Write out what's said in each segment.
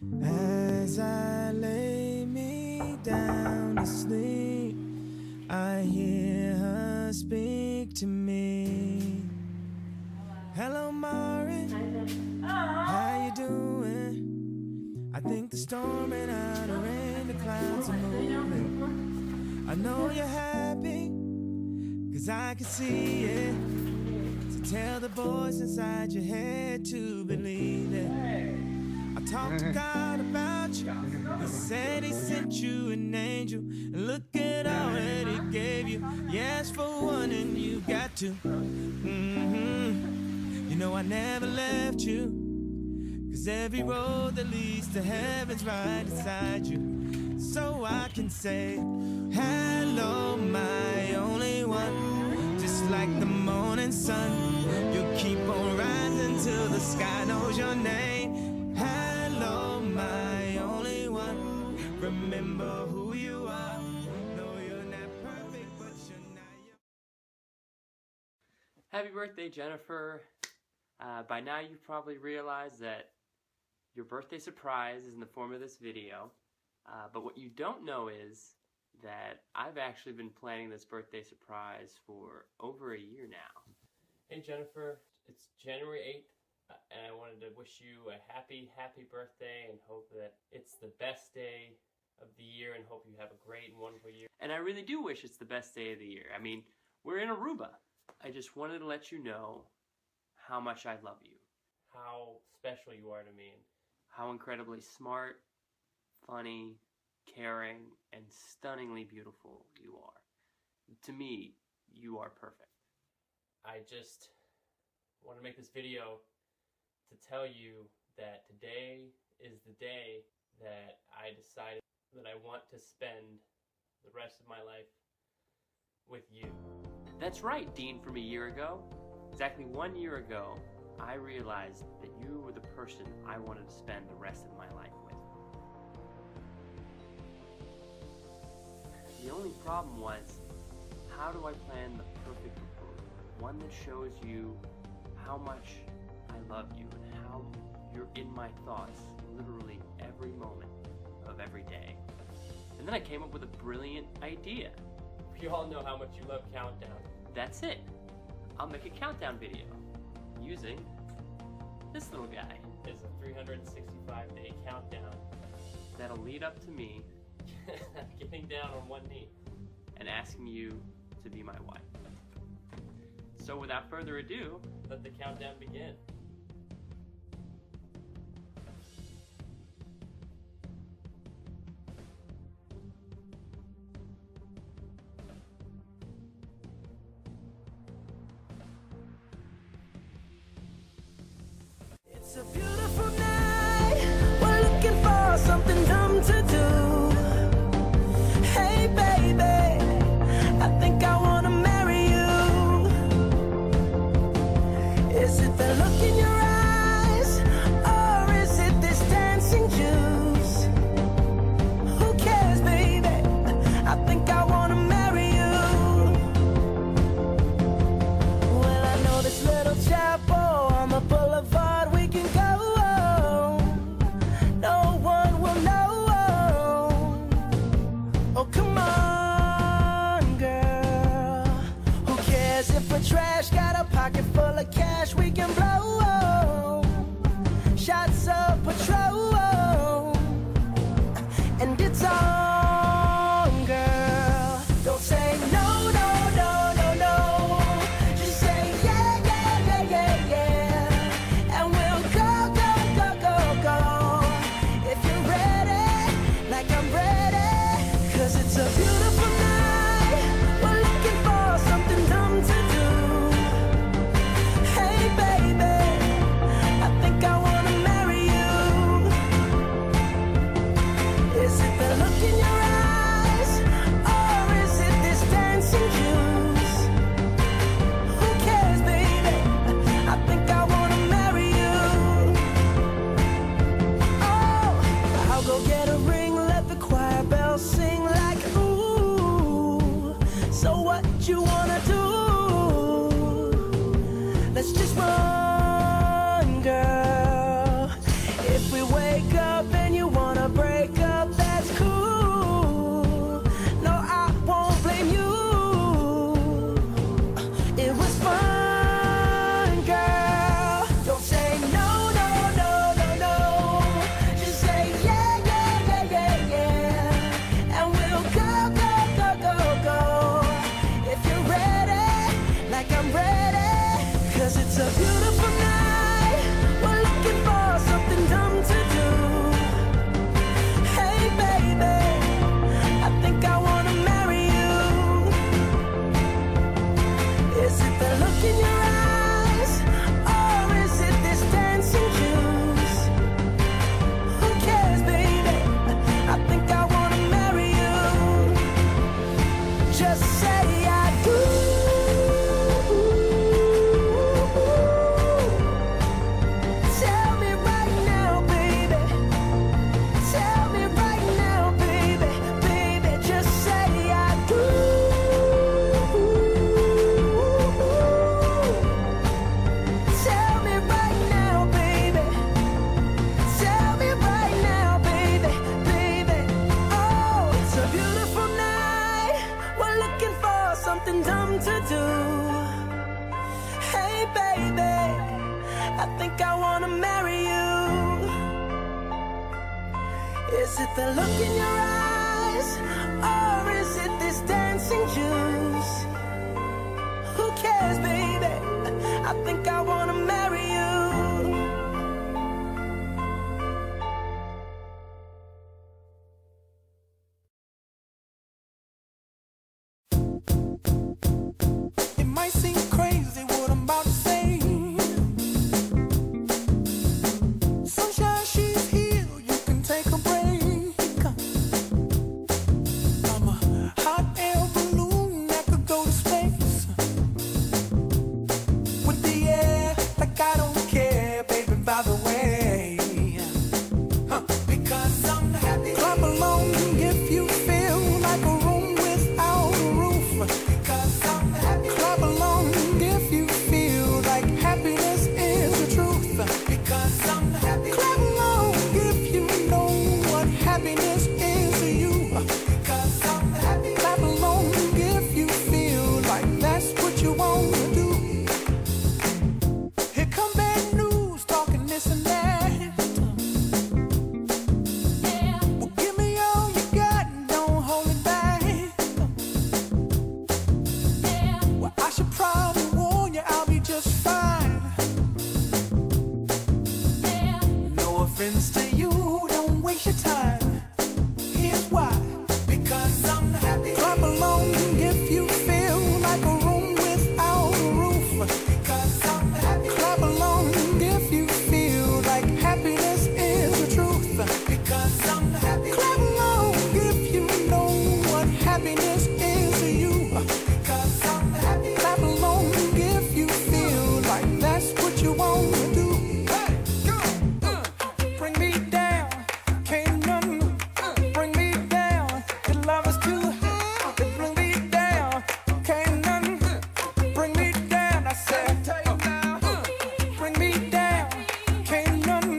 As I lay me down to sleep, I hear her speak to me. Hello, Mari, how you doing? I think the storm ran out of rain, the clouds are moving. I know you're happy, 'cause I can see it. So tell the voice inside your head to believe it. I talked to God about you. He said he sent you an angel. And look at all that he gave you. You asked for one and you got two. You know I never left you, 'cause every road that leads to heaven's right beside you. So I can say, hello, my only one. Just like the morning sun, you keep on rising till the sky knows your name. Hello, my only one. Remember who you are. No, you're not perfect, but you're not. Happy birthday, Jennifer. By now you've probably realized that your birthday surprise is in the form of this video. But what you don't know is that I've actually been planning this birthday surprise for over a year now. Hey Jennifer, it's January 8th, and I wanted to wish you a happy birthday and hope that it's the best day of the year and hope you have a great and wonderful year. And I really do wish it's the best day of the year. I mean, we're in Aruba. I just wanted to let you know how much I love you, how special you are to me, and how incredibly smart, funny, caring, and stunningly beautiful you are. To me, you are perfect. I just want to make this video to tell you that today is the day that I decided that I want to spend the rest of my life with you. That's right, Dean, from a year ago. Exactly 1 year ago, I realized that you were the person I wanted to spend the rest of my life with. The only problem was, how do I plan the perfect proposal? One that shows you how much I love you and how you're in my thoughts literally every moment of every day. And then I came up with a brilliant idea. We all know how much you love Countdown. That's it. I'll make a countdown video using this little guy. It's a 365-day countdown that'll lead up to me getting down on one knee and asking you to be my wife. So without further ado, let the countdown begin. It's a beautiful night. We're looking for something dumb to do. Hey baby, I think I wanna marry you. Is it the look in your eyes, or is it this dancing juice? Who cares, baby? I think I wanna marry you. Well, I know this little chapel on the boulevard we can go. No one will know. Oh, come on, girl. Who cares if we're trash? Got a pocket full of cash we can blow. Shots of Patrol, and it's on, girl. Don't say no, no, no, no, no. Just say yeah, yeah, yeah, yeah, yeah. And we'll go, go, go, go, go. If you're ready, like I'm ready. 'Cause it's a beautiful night. We're looking for something dumb to do. Hey baby, It's a beautiful night. We're looking for something dumb to do. Hey baby, I think I wanna marry you. Is it the look in your eyes, or is it this dancing juice? Who cares, baby? I think I wanna marry you. Just say I do. Tell me right now, baby. Tell me right now, baby. Baby, just say I do. Tell me right now, baby. Tell me right now, baby. Baby, oh, it's a beautiful night. We're looking for something dumb to do. Hey baby, I think I wanna marry you. Is it the look in your eyes, or is it this dancing juice? Who cares, baby? I think I wanna marry you. It might seem crazy what I'm about to say. Sunshine, she's here, you can take a break. I'm a hot air balloon that could go to space. With the air, like I don't care, baby, by the way. Because I'm happy. Clap along if you feel like a room without a roof. Because I'm happy. Clap along if you feel like happiness is the truth. Because I'm happy. Clap along if you know what happiness is to you. Because I'm happy. Clap along if you feel like that's what you want to do. Here come bad news, talking this and that. Well, give me all you got and don't hold it back. Well, I should probably warn you, I'll be just fine. No offense to you, don't waste your time. Here's why. Because I'm happy. Clap along if you feel like a room without a roof. Because I'm happy. Clap along if you feel like happiness is the truth. Because I'm happy. Clap along if you know what happiness is to you. Because I'm happy. Clap along if you feel like that's what you want to do. Hey, go! Bring me down, can't none bring me down. Your love is too high, bring me down, can't none bring me down. I said, bring me down, can't none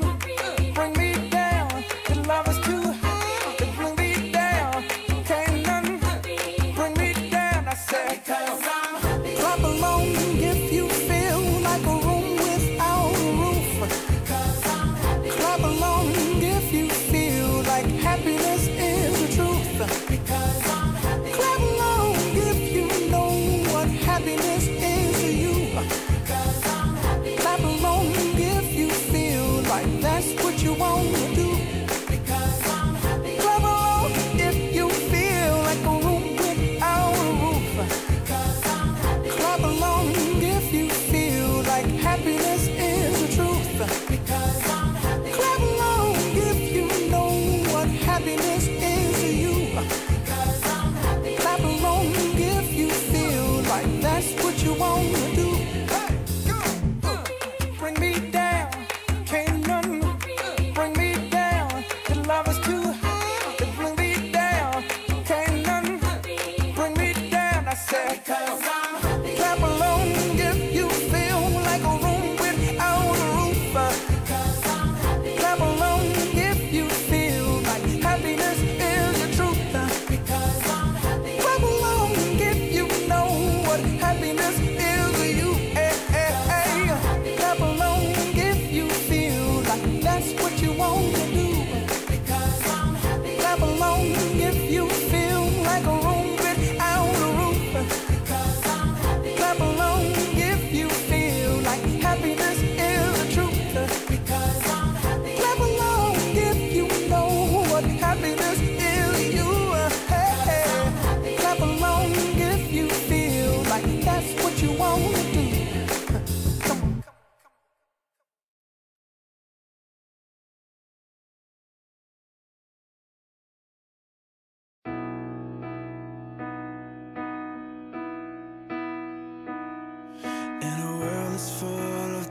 bring me down. Your love is too high, bring me down, can't none bring me down. I said, clap along if you feel like a room without a roof. Clap along if you feel like happiness is the truth. Clap along if you know what happiness is to you. Clap along if you feel like that's what you want to do. Clap along if you feel like a room without a roof. Clap along if you feel like happiness is the truth. Clap along if you know what happiness is to you. Clap along if you feel like that's what you want to do. Bring me down, can't none bring me down. Your love is too high, bring me down, can't none bring me down. I said, clap along if you feel like a room with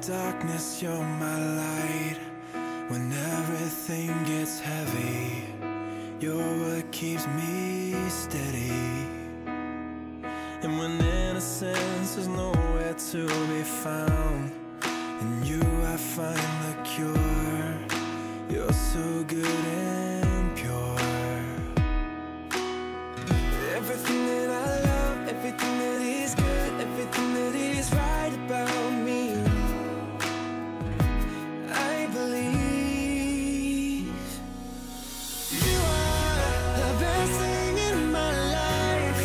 darkness, you're my light. When everything gets heavy, you're what keeps me steady. And when innocence is nowhere to be found, in you I find the cure. You're so good and pure. Everything that I love, everything that is good, everything that is right about me, I believe. You are the best thing in my life.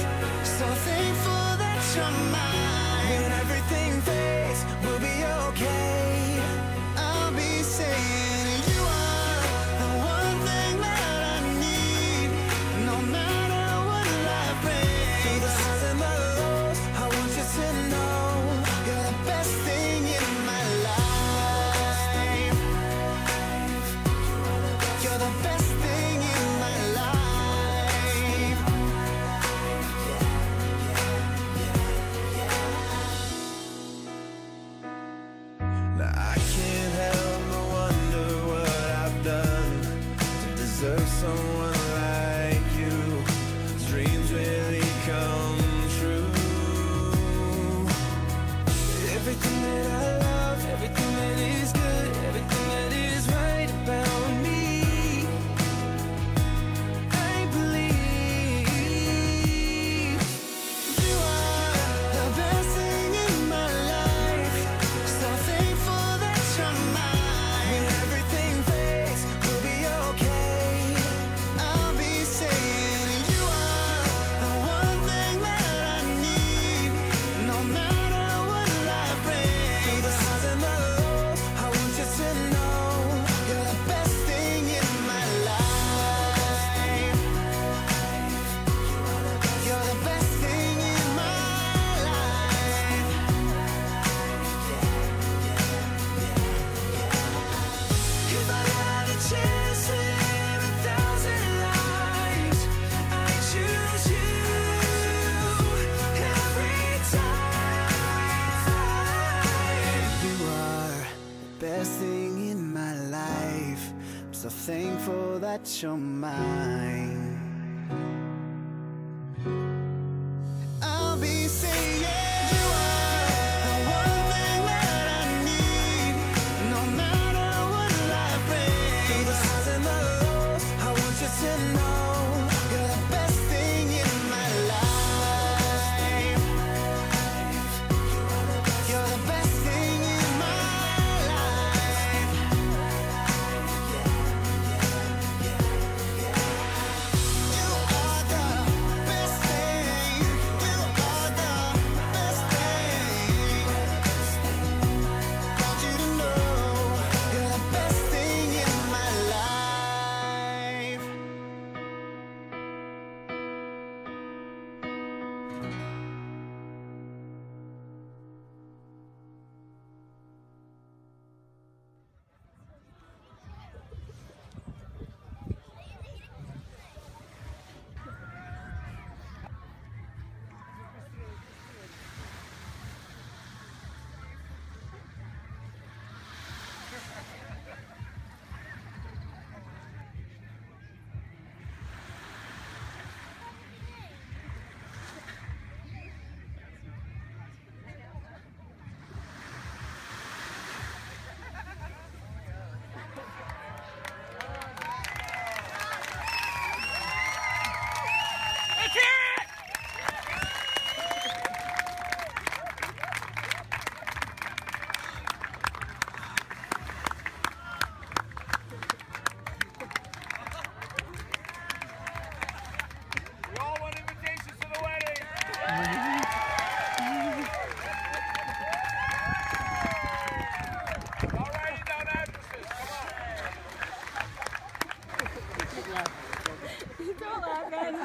So thankful that you're mine. When everything fades, we'll be okay. I'll be saying you are the one thing that I need. No matter what life brings, through the highs and the lows, I want you to know you're the best thing in my life. You're the best thing in my life. Now I can't help but wonder what I've done to deserve someone like you. Dreams really come true. Everything that I love, everything that is good, everything that is right about me, I believe. You are the best thing in my life. So thankful that you're mine. When everything fades, we'll be okay. I'll be saying you are the one thing that I need. No matter what life brings, through the highs and the lows, I want you to know you're the best thing in my life. You're the best thing in my life. If I had a chance to live 1,000 lives, I choose you every time. You are the best thing in my life. I'm so thankful that you're mine. I'll be saying you are the one thing that I need. No matter what life brings, through the highs and the lows, I want you to know you're the best thing in my life. You're the best thing in my life. You are the best thing. You are the best thing. Want you to know you're the best thing in my life. We all want invitations to the wedding. All writing down addresses. Come on. Don't laugh at me.